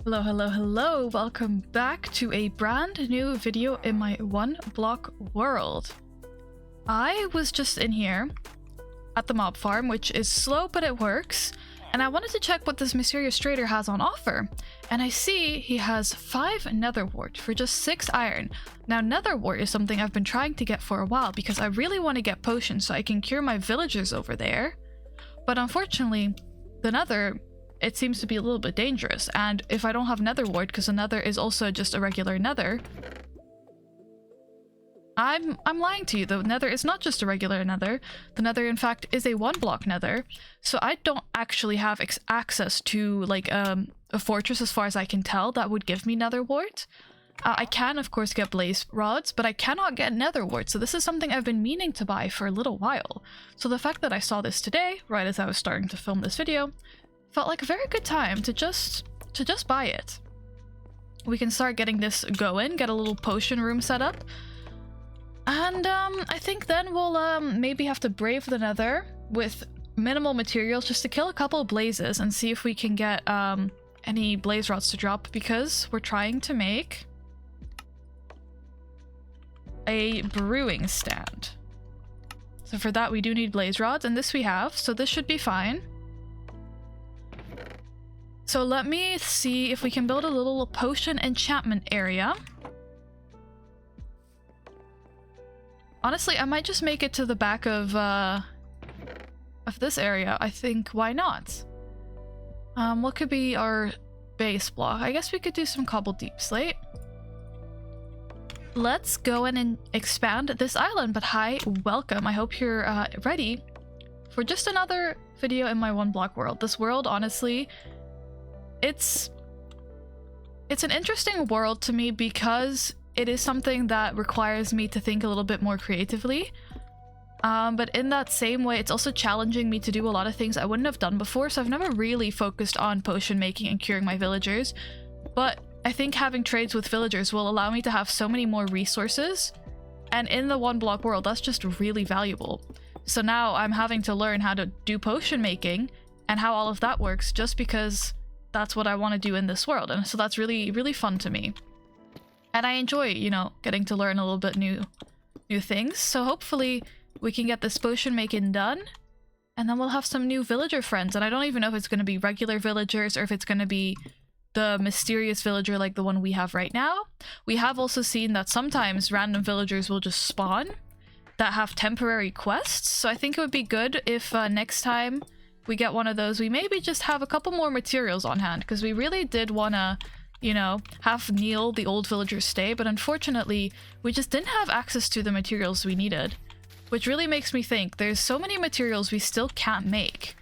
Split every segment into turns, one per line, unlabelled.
Hello, hello, hello. Welcome back to a brand new video in my one block world. I was just in here at the mob farm, which is slow, but it works. And I wanted to check what this mysterious trader has on offer. And I see he has 5 nether wart for just 6 iron. Now, nether wart is something I've been trying to get for a while because I really want to get potions so I can cure my villagers over there. But unfortunately, the nether, it seems to be a little bit dangerous, and if I don't have nether wart, because the nether is also just a regular nether, I'm lying to you. The nether is not just a regular nether. The nether, in fact, is a 1-block nether, so I don't actually have access to like a fortress as far as I can tell that would give me nether wart. I can of course get blaze rods, but I cannot get nether wart, so this is something I've been meaning to buy for a little while. So the fact that I saw this today, right as I was starting to film this video, felt like a very good time to just buy it. We can start getting this going, get a little potion room set up, and I think then we'll maybe have to brave the nether with minimal materials just to kill a couple of blazes and see if we can get any blaze rods to drop, because we're trying to make a brewing stand. So for that we do need blaze rods, and this we have, so this should be fine. So let me see if we can build a little potion enchantment area. Honestly, I might just make it to the back of this area. I think, why not? What could be our base block? I guess we could do some cobble deep slate. Let's go in and expand this island. But hi, welcome. I hope you're ready for just another video in my 1-block world. This world, honestly, it's an interesting world to me because it is something that requires me to think a little bit more creatively. But in that same way, it's also challenging me to do a lot of things I wouldn't have done before, so I've never really focused on potion making and curing my villagers. But I think having trades with villagers will allow me to have so many more resources, and in the 1-block world, that's just really valuable. So now I'm having to learn how to do potion making and how all of that works just because that's what I want to do in this world, and so that's really, really fun to me. And I enjoy, you know, getting to learn a little bit new things. So hopefully we can get this potion making done, and then we'll have some new villager friends. And I don't even know if it's going to be regular villagers or if it's going to be the mysterious villager like the one we have right now. We have also seen that sometimes random villagers will just spawn that have temporary quests. So I think it would be good if next time we get one of those, we maybe just have a couple more materials on hand, because we really did want to, you know, have Neil, the old villager, stay, but unfortunately we just didn't have access to the materials we needed, which really makes me think there's so many materials we still can't make.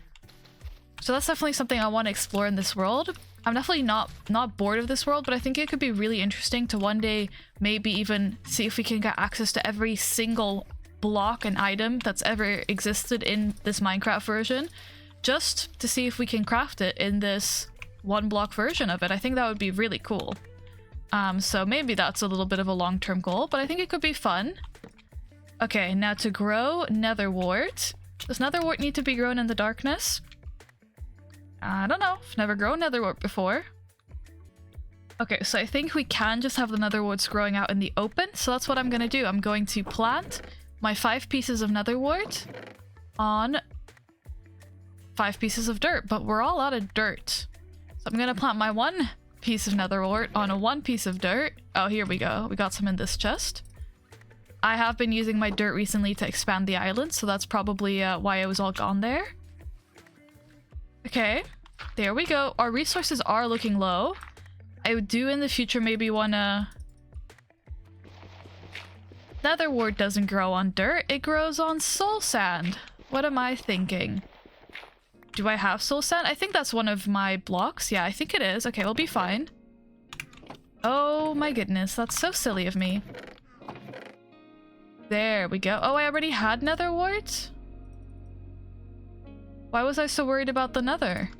So that's definitely something I want to explore in this world. I'm definitely not bored of this world, but I think it could be really interesting to one day maybe even see if we can get access to every single block and item that's ever existed in this Minecraft version, just to see if we can craft it in this 1-block version of it. I think that would be really cool. So maybe that's a little bit of a long-term goal, but I think it could be fun. Okay, now to grow nether wart. Does nether wart need to be grown in the darkness? I don't know. I've never grown nether wart before. Okay, so I think we can just have the nether warts growing out in the open, so that's what I'm gonna do. I'm going to plant my 5 pieces of nether wart on 5 pieces of dirt, but we're all out of dirt. So I'm gonna plant my 1 piece of nether wart on a 1 piece of dirt. Oh, here we go. We got some in this chest. I have been using my dirt recently to expand the island, so that's probably why it was all gone there. Okay, there we go. Our resources are looking low. I would do in the future maybe wanna... Nether wart doesn't grow on dirt, it grows on soul sand. What am I thinking? Do I have soul sand? I think that's one of my blocks. Yeah, I think it is. Okay, we'll be fine. Oh my goodness, that's so silly of me. There we go. Oh, I already had nether wart? Why was I so worried about the nether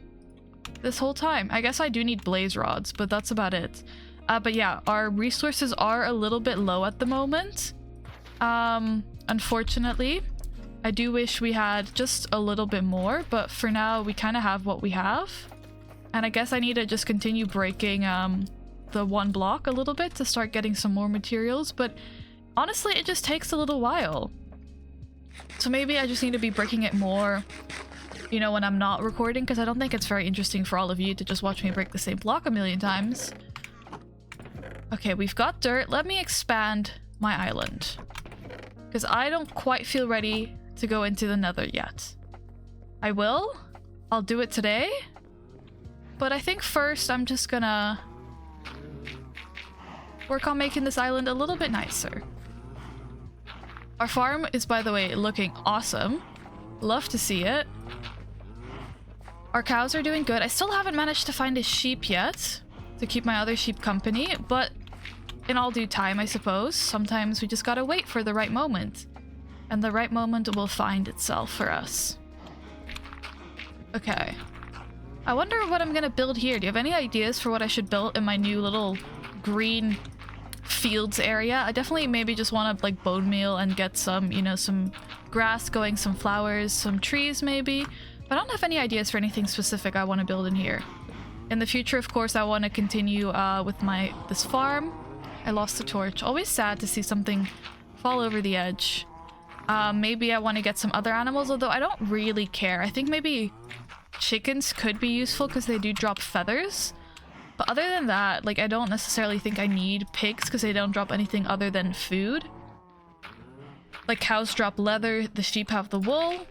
this whole time? I guess I do need blaze rods, but that's about it. But yeah, our resources are a little bit low at the moment. Unfortunately. I do wish we had just a little bit more, but for now we kind of have what we have. And I guess I need to just continue breaking the one block a little bit to start getting some more materials, but honestly it just takes a little while. So maybe I just need to be breaking it more, you know, when I'm not recording, because I don't think it's very interesting for all of you to just watch me break the same block a million times. Okay, we've got dirt. Let me expand my island, because I don't quite feel ready to go into the Nether yet. I will. I'll do it today. But I think first I'm just gonna work on making this island a little bit nicer. Our farm is, by the way, looking awesome. Love to see it. Our cows are doing good. I still haven't managed to find a sheep yet to keep my other sheep company, but in all due time, I suppose. Sometimes we just gotta wait for the right moment. And the right moment will find itself for us. Okay. I wonder what I'm gonna build here. Do you have any ideas for what I should build in my new little green fields area? I definitely maybe just want to like bone meal and get some, you know, some grass going, some flowers, some trees maybe. But I don't have any ideas for anything specific I want to build in here. In the future, of course, I want to continue with this farm. I lost the torch. Always sad to see something fall over the edge. Maybe I want to get some other animals, although I don't really care. I think maybe chickens could be useful because they do drop feathers. But other than that, like, I don't necessarily think I need pigs because they don't drop anything other than food. Like, cows drop leather, the sheep have the wool.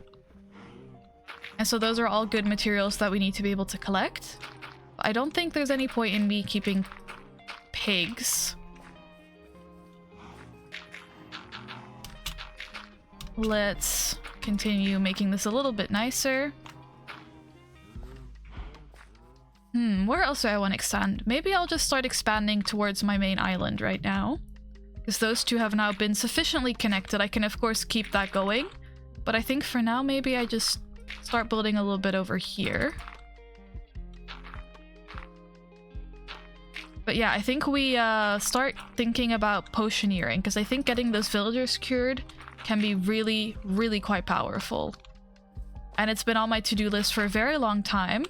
And so those are all good materials that we need to be able to collect. But I don't think there's any point in me keeping pigs. Let's continue making this a little bit nicer. Where else do I want to expand? Maybe I'll just start expanding towards my main island right now. Because those two have now been sufficiently connected. I can of course keep that going. But I think for now maybe I just start building a little bit over here. But yeah, I think we start thinking about potioneering. Because I think getting those villagers cured can be really, really quite powerful. And it's been on my to-do list for a very long time.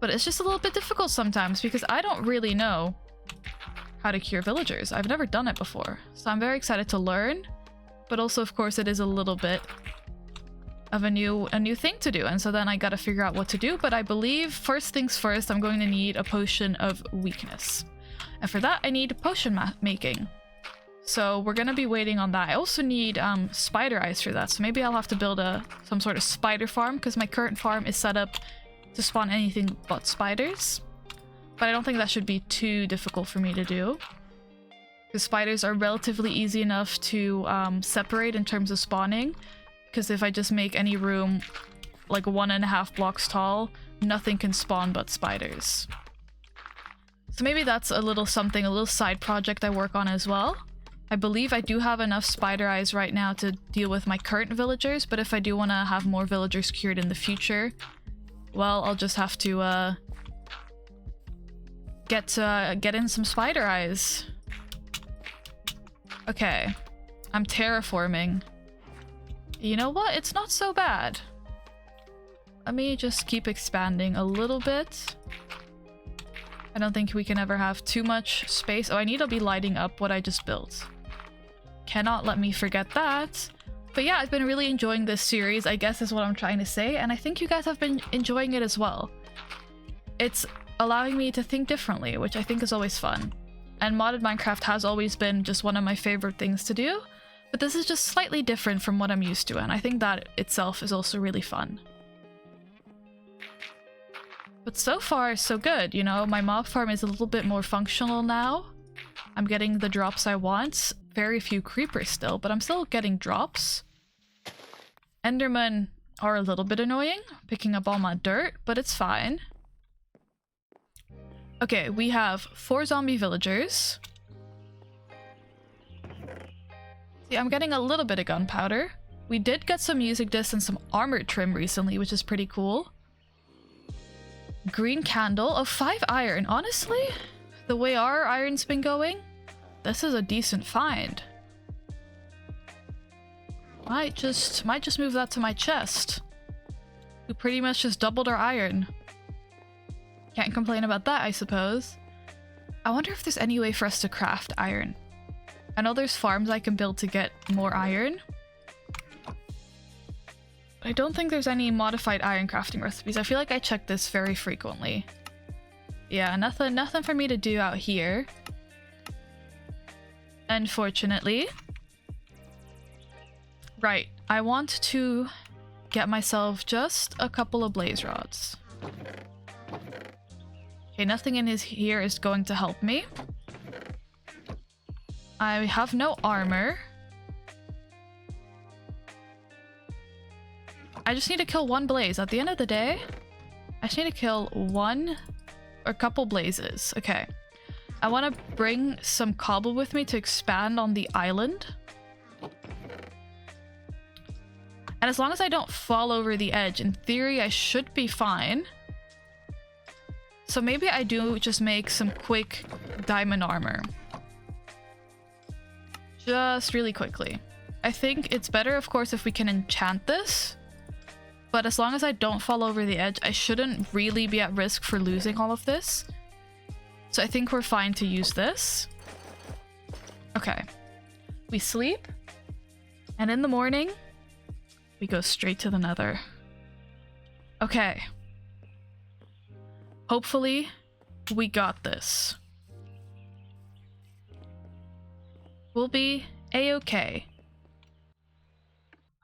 But it's just a little bit difficult sometimes because I don't really know how to cure villagers. I've never done it before. So I'm very excited to learn. But also, of course, it is a little bit of a new thing to do. And so then I gotta figure out what to do. But I believe, first things first, I'm going to need a potion of weakness. And for that, I need potion making. So we're gonna be waiting on that. I also need spider eyes for that. So maybe I'll have to build some sort of spider farm because my current farm is set up to spawn anything but spiders. But I don't think that should be too difficult for me to do. Because spiders are relatively easy enough to separate in terms of spawning. Because if I just make any room like 1.5 blocks tall, nothing can spawn but spiders. So maybe that's a little something, a little side project I work on as well. I believe I do have enough spider eyes right now to deal with my current villagers, but if I do want to have more villagers cured in the future, well, I'll just have to get in some spider eyes. Okay, I'm terraforming. You know what? It's not so bad. Let me just keep expanding a little bit. I don't think we can ever have too much space. Oh, I need to be lighting up what I just built. Cannot let me forget that. But yeah, I've been really enjoying this series, I guess is what I'm trying to say, and I think you guys have been enjoying it as well. It's allowing me to think differently, which I think is always fun. And modded Minecraft has always been just one of my favorite things to do, but this is just slightly different from what I'm used to, and I think that itself is also really fun. But so far, so good, you know? My mob farm is a little bit more functional now. I'm getting the drops I want. Very few creepers still, but I'm still getting drops. Endermen are a little bit annoying, picking up all my dirt, but it's fine. Okay, we have 4 zombie villagers. See, I'm getting a little bit of gunpowder. We did get some music discs and some armor trim recently, which is pretty cool. Green candle of 5 iron. Honestly, the way our iron's been going, this is a decent find. Might just move that to my chest. We pretty much just doubled our iron. Can't complain about that, I suppose. I wonder if there's any way for us to craft iron. I know there's farms I can build to get more iron. I don't think there's any modified iron crafting recipes. I feel like I check this very frequently. Yeah, nothing for me to do out here. Unfortunately. Right, I want to get myself just a couple of blaze rods. Okay, nothing in here is going to help me. I have no armor. I just need to kill one blaze. At the end of the day, I just need to kill one or a couple blazes. Okay. I want to bring some cobble with me to expand on the island. And as long as I don't fall over the edge, in theory, I should be fine. So maybe I do just make some quick diamond armor. Just really quickly. I think it's better, of course, if we can enchant this. But as long as I don't fall over the edge, I shouldn't really be at risk for losing all of this. So I think we're fine to use this. Okay. We sleep. And in the morning, we go straight to the Nether. Okay. Hopefully, we got this. We'll be a-okay.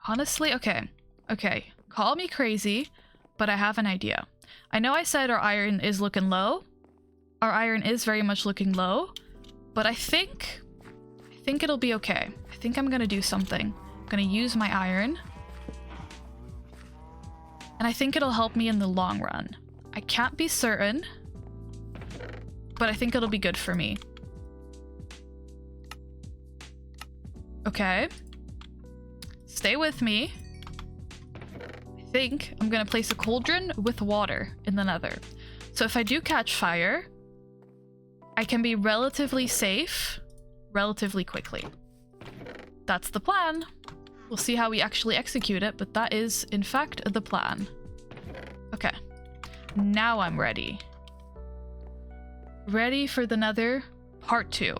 Honestly, okay. Okay. Call me crazy, but I have an idea. I know I said our iron is looking low. Our iron is very much looking low, but I think it'll be okay. I think I'm gonna do something. I'm gonna use my iron. And I think it'll help me in the long run. I can't be certain, but I think it'll be good for me. Okay. Stay with me. I think I'm gonna place a cauldron with water in the Nether. So if I do catch fire, I can be relatively safe relatively quickly. That's the plan. We'll see how we actually execute it, but that is, in fact, the plan. Okay. Now I'm ready. Ready for the Nether part 2.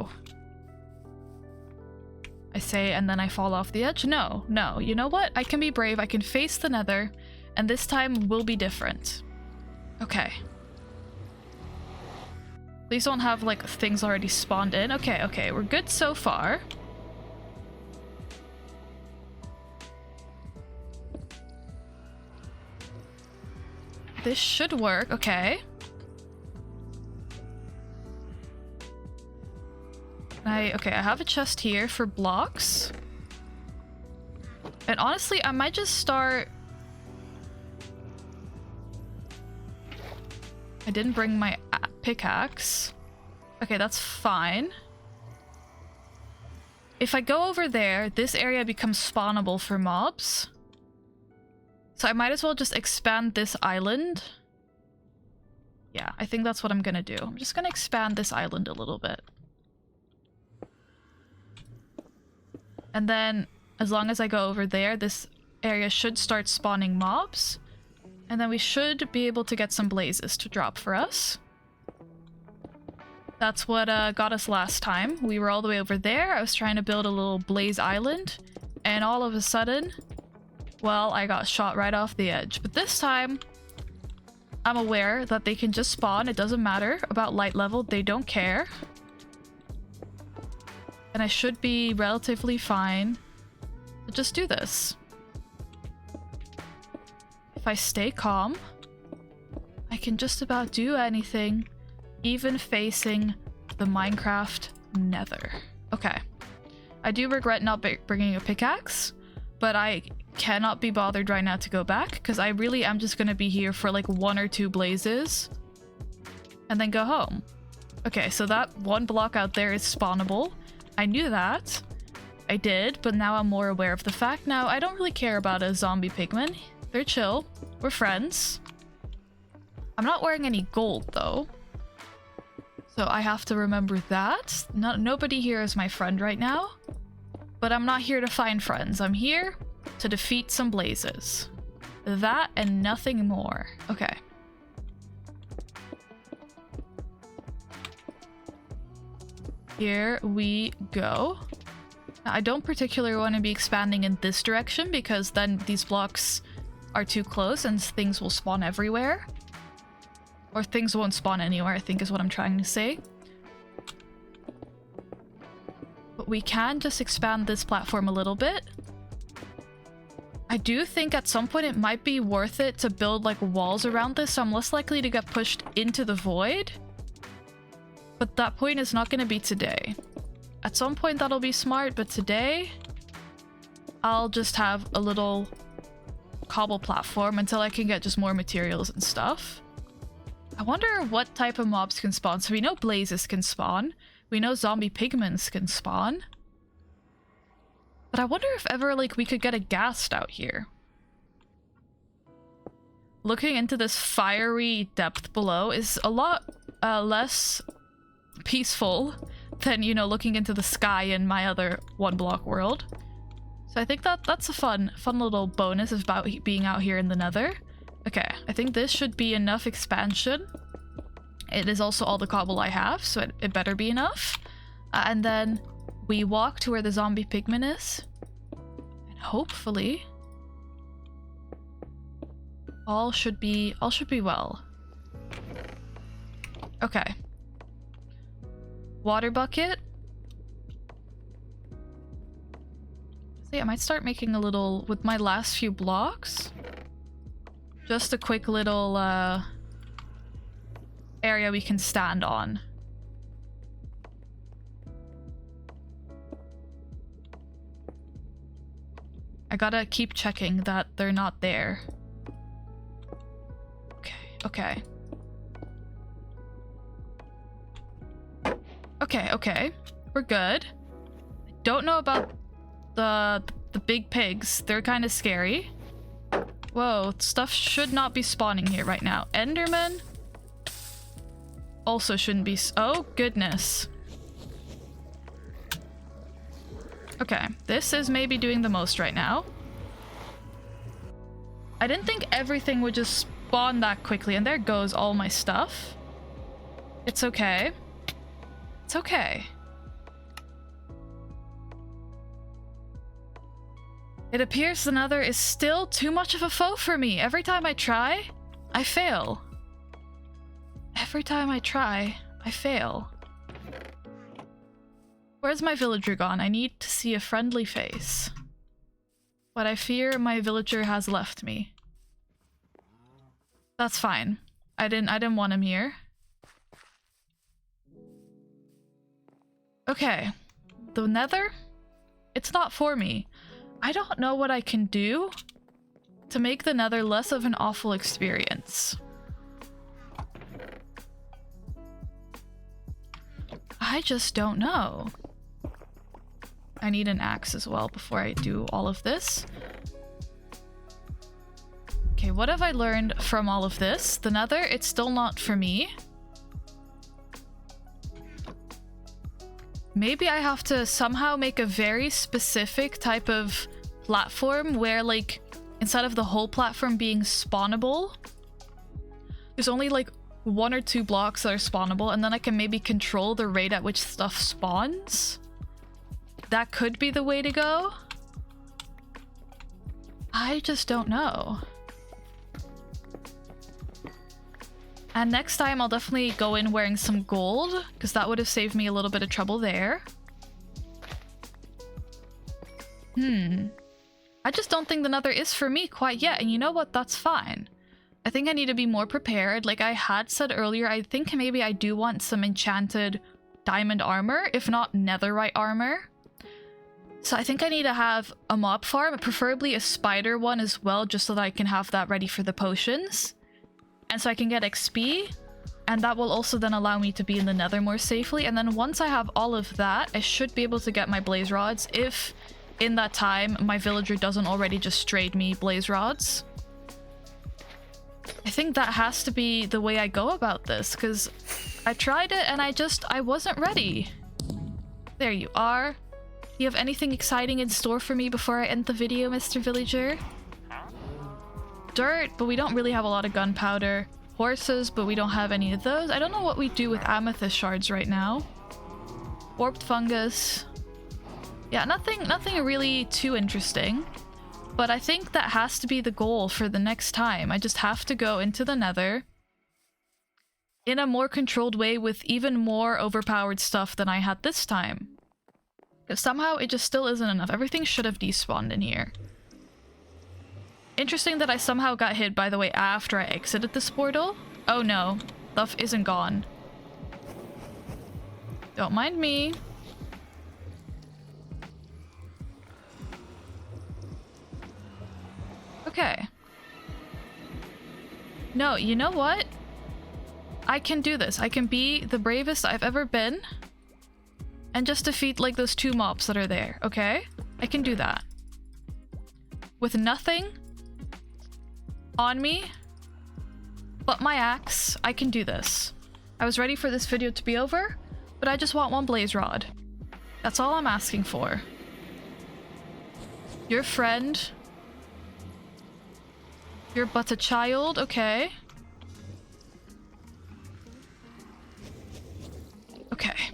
I say, and then I fall off the edge? No, no. You know what? I can be brave. I can face the Nether, and this time will be different. Okay. Please don't have, like, things already spawned in. Okay, okay. We're good so far. This should work. Okay. Okay, I have a chest here for blocks. And honestly, I might just start... I didn't bring my pickaxe. Okay, that's fine. If I go over there, this area becomes spawnable for mobs. So I might as well just expand this island. Yeah, I think that's what I'm gonna do. I'm just gonna expand this island a little bit. And then, as long as I go over there, this area should start spawning mobs. And then we should be able to get some blazes to drop for us. That's what got us last time. We were all the way over there. I was trying to build a little blaze island. And all of a sudden, well, I got shot right off the edge. But this time, I'm aware that they can just spawn. It doesn't matter about light level. They don't care. And I should be relatively fine. So just do this. If I stay calm, I can just about do anything, even facing the Minecraft Nether. Okay. I do regret not bringing a pickaxe, but I cannot be bothered right now to go back, because I really am just going to be here for like 1 or 2 blazes and then go home. Okay, so that one block out there is spawnable. I knew that. I did, but now I'm more aware of the fact. Now, I don't really care about a zombie pigman. They're chill. We're friends. I'm not wearing any gold, though. So I have to remember that. Nobody here is my friend right now. But I'm not here to find friends. I'm here to defeat some blazes. That and nothing more. Okay. Here we go. Now, I don't particularly want to be expanding in this direction because then these blocks are too close and things will spawn everywhere. Or things won't spawn anywhere, I think is what I'm trying to say. But we can just expand this platform a little bit. I do think at some point it might be worth it to build like walls around this so I'm less likely to get pushed into the void. But that point is not going to be today. At some point that'll be smart, but today I'll just have a little cobble platform until I can get just more materials and stuff. I wonder what type of mobs can spawn. So we know blazes can spawn. We know zombie pigments can spawn. But I wonder if ever like we could get a ghast out here. Looking into this fiery depth below is a lot less peaceful than, you know, looking into the sky in my other one block world. So I think that's a fun little bonus about being out here in the Nether. Okay, I think this should be enough expansion. It is also all the cobble I have, so it better be enough. And then we walk to where the zombie pigman is. And hopefully all should be well. Okay. Water bucket. See, I might start making a little with my last few blocks. Just a quick little area we can stand on. I gotta keep checking that they're not there. Okay. Okay. We're good. I don't know about the big pigs. They're kind of scary. Whoa, stuff should not be spawning here right now. Enderman also shouldn't be. Oh, goodness. Okay, this is maybe doing the most right now. I didn't think everything would just spawn that quickly, and there goes all my stuff. It's okay. It's okay. It appears the Nether is still too much of a foe for me. Every time I try, I fail. Every time I try, I fail. Where's my villager gone? I need to see a friendly face. But I fear my villager has left me. That's fine. I didn't want him here. Okay. The Nether? It's not for me. I don't know what I can do to make the Nether less of an awful experience. I just don't know. I need an axe as well before I do all of this. Okay, what have I learned from all of this? The Nether, it's still not for me. Maybe I have to somehow make a very specific type of platform where, like, instead of the whole platform being spawnable, there's only like 1 or 2 blocks that are spawnable, and then I can maybe control the rate at which stuff spawns. That could be the way to go. I just don't know. And next time I'll definitely go in wearing some gold, because that would have saved me a little bit of trouble there. I just don't think the Nether is for me quite yet, and you know what? That's fine. I think I need to be more prepared. Like I had said earlier, I think maybe I do want some enchanted diamond armor, if not netherite armor. So I think I need to have a mob farm, preferably a spider one as well, just so that I can have that ready for the potions. And so I can get XP, and that will also then allow me to be in the Nether more safely. And then once I have all of that, I should be able to get my blaze rods if in that time my villager doesn't already just trade me blaze rods. I think that has to be the way I go about this, because I tried it and I wasn't ready. There you are. Do you have anything exciting in store for me before I end the video, Mr. Villager? Dirt, but we don't really have a lot of gunpowder. Horses, but we don't have any of those. I don't know what we do with amethyst shards right now. Warped fungus. Yeah, nothing really too interesting. But I think that has to be the goal for the next time. I just have to go into the Nether in a more controlled way with even more overpowered stuff than I had this time. Because somehow it just still isn't enough. Everything should have despawned in here. Interesting that I somehow got hit, by the way, after I exited this portal. Oh no, stuff isn't gone. Don't mind me. Okay. No, you know what? I can do this. I can be the bravest I've ever been. And just defeat like those 2 mobs that are there, okay? I can do that. With nothing on me but my axe, I can do this. I was ready for this video to be over, but I just want 1 blaze rod. That's all I'm asking for. Your friend. You're but a child, okay. Okay.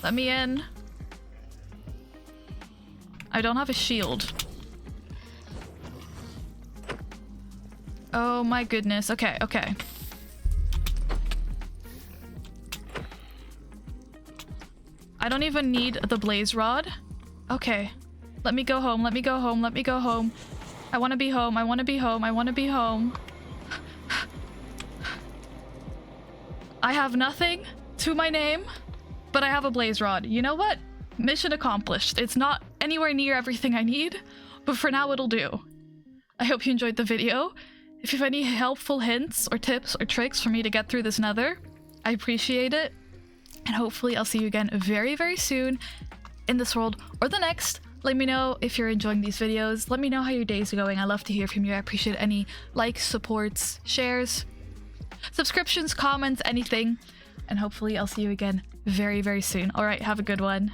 Let me in. I don't have a shield. Oh my goodness. Okay, okay. I don't even need the blaze rod. Okay. Let me go home. Let me go home. Let me go home. I want to be home. I want to be home. I want to be home. I have nothing to my name, but I have a blaze rod. You know what? Mission accomplished. It's not anywhere near everything I need, but for now it'll do. I hope you enjoyed the video. If you have any helpful hints or tips or tricks for me to get through this Nether, I appreciate it. And hopefully I'll see you again very, very soon in this world or the next. Let me know if you're enjoying these videos. Let me know how your days are going. I love to hear from you. I appreciate any likes, supports, shares, subscriptions, comments, anything. And hopefully I'll see you again very, very soon. All right, have a good one.